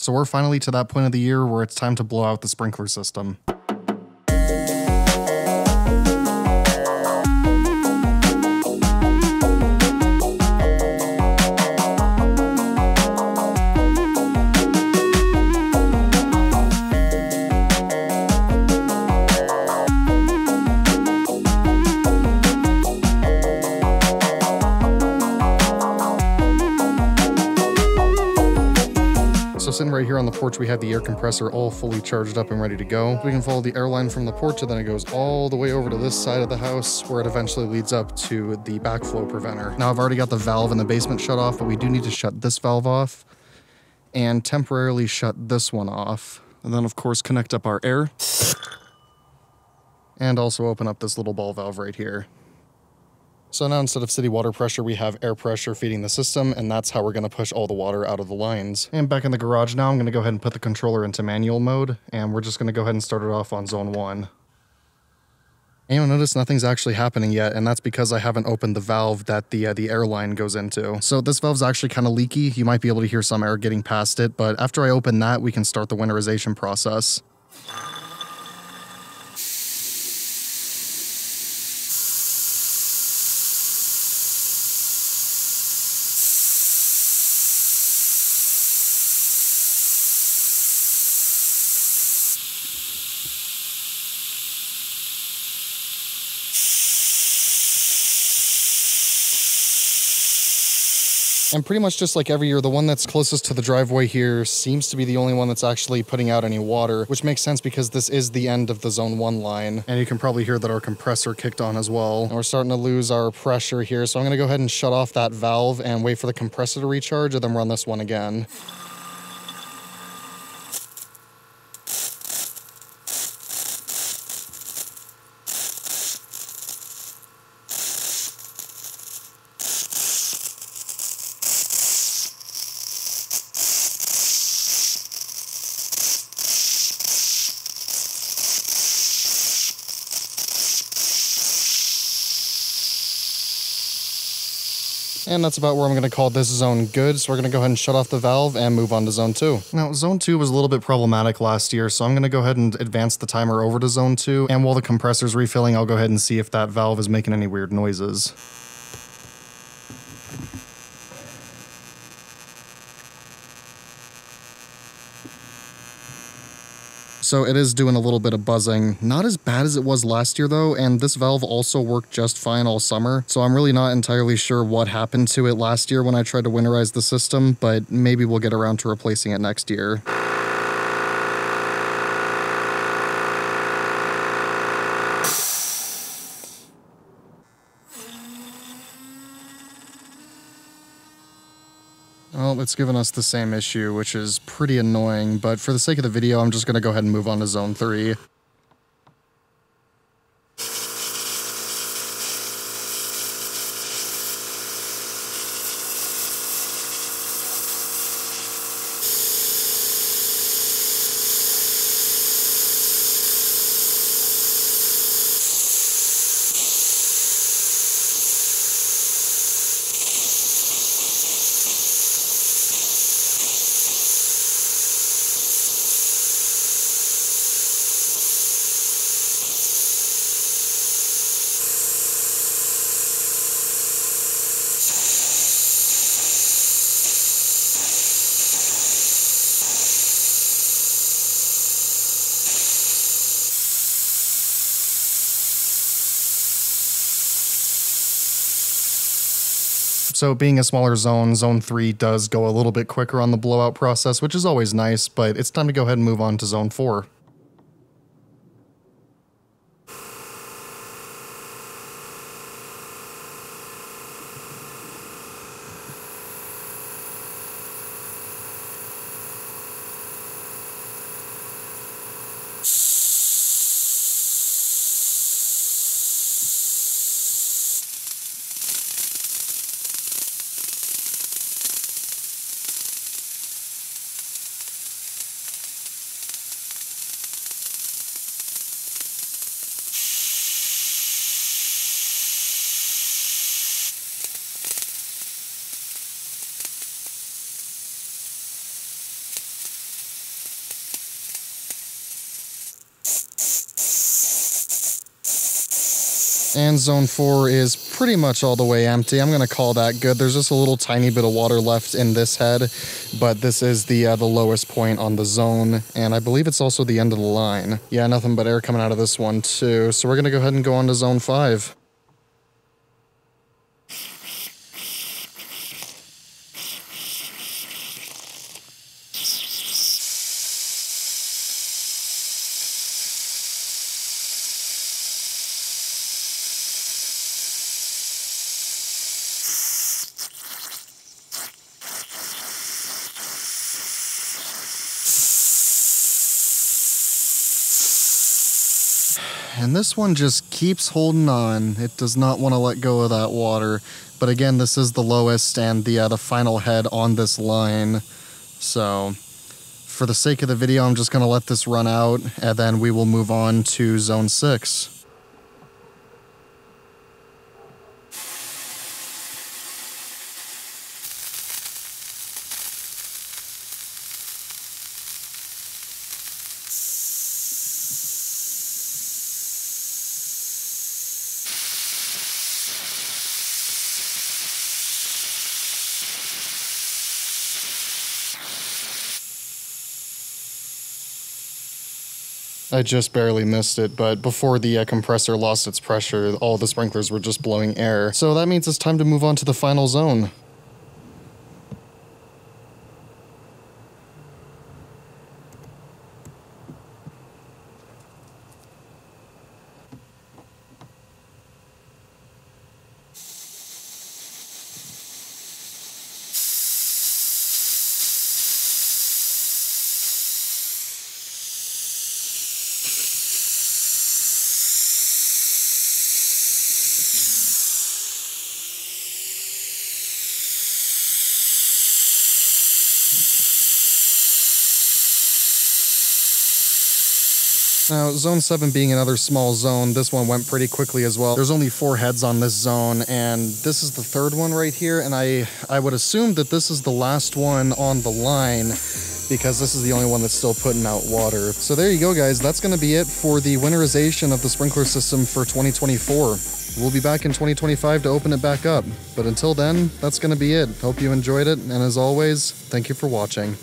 So we're finally to that point of the year where it's time to blow out the sprinkler system. So sitting right here on the porch, we have the air compressor all fully charged up and ready to go. We can follow the air line from the porch, and then it goes all the way over to this side of the house where it eventually leads up to the backflow preventer. Now I've already got the valve in the basement shut off, but we do need to shut this valve off and temporarily shut this one off. And then of course connect up our air and also open up this little ball valve right here. So now instead of city water pressure, we have air pressure feeding the system, and that's how we're going to push all the water out of the lines. And back in the garage now, I'm going to go ahead and put the controller into manual mode, and we're just going to go ahead and start it off on zone 1. And you'll notice nothing's actually happening yet, and that's because I haven't opened the valve that the air line goes into. So this valve's actually kind of leaky. You might be able to hear some air getting past it, but after I open that, we can start the winterization process. And pretty much just like every year, the one that's closest to the driveway here seems to be the only one that's actually putting out any water, which makes sense because this is the end of the zone 1 line. And you can probably hear that our compressor kicked on as well. And we're starting to lose our pressure here. So I'm gonna go ahead and shut off that valve and wait for the compressor to recharge and then run this one again. And that's about where I'm going to call this zone good. So we're going to go ahead and shut off the valve and move on to zone 2. Now, zone 2 was a little bit problematic last year, so I'm going to go ahead and advance the timer over to zone 2. And while the compressor's refilling, I'll go ahead and see if that valve is making any weird noises. So it is doing a little bit of buzzing. Not as bad as it was last year though, and this valve also worked just fine all summer. So I'm really not entirely sure what happened to it last year when I tried to winterize the system, but maybe we'll get around to replacing it next year. Well, it's given us the same issue, which is pretty annoying, but for the sake of the video, I'm just going to go ahead and move on to zone 3. So being a smaller zone, zone 3 does go a little bit quicker on the blowout process, which is always nice, but it's time to go ahead and move on to zone 4. And zone 4 is pretty much all the way empty. I'm going to call that good. There's just a little tiny bit of water left in this head, but this is the lowest point on the zone, and I believe it's also the end of the line. Yeah, nothing but air coming out of this one too. So we're going to go ahead and go on to zone 5. And this one just keeps holding on. It does not want to let go of that water. But again, this is the lowest and the final head on this line. So for the sake of the video, I'm just going to let this run out, and then we will move on to zone 6. I just barely missed it, but before the compressor lost its pressure, all the sprinklers were just blowing air. So that means it's time to move on to the final zone. Now, zone 7 being another small zone, this one went pretty quickly as well. There's only 4 heads on this zone, and this is the 3rd one right here, and I would assume that this is the last one on the line, because this is the only one that's still putting out water. So there you go, guys. That's going to be it for the winterization of the sprinkler system for 2024. We'll be back in 2025 to open it back up. But until then, that's going to be it. Hope you enjoyed it, and as always, thank you for watching.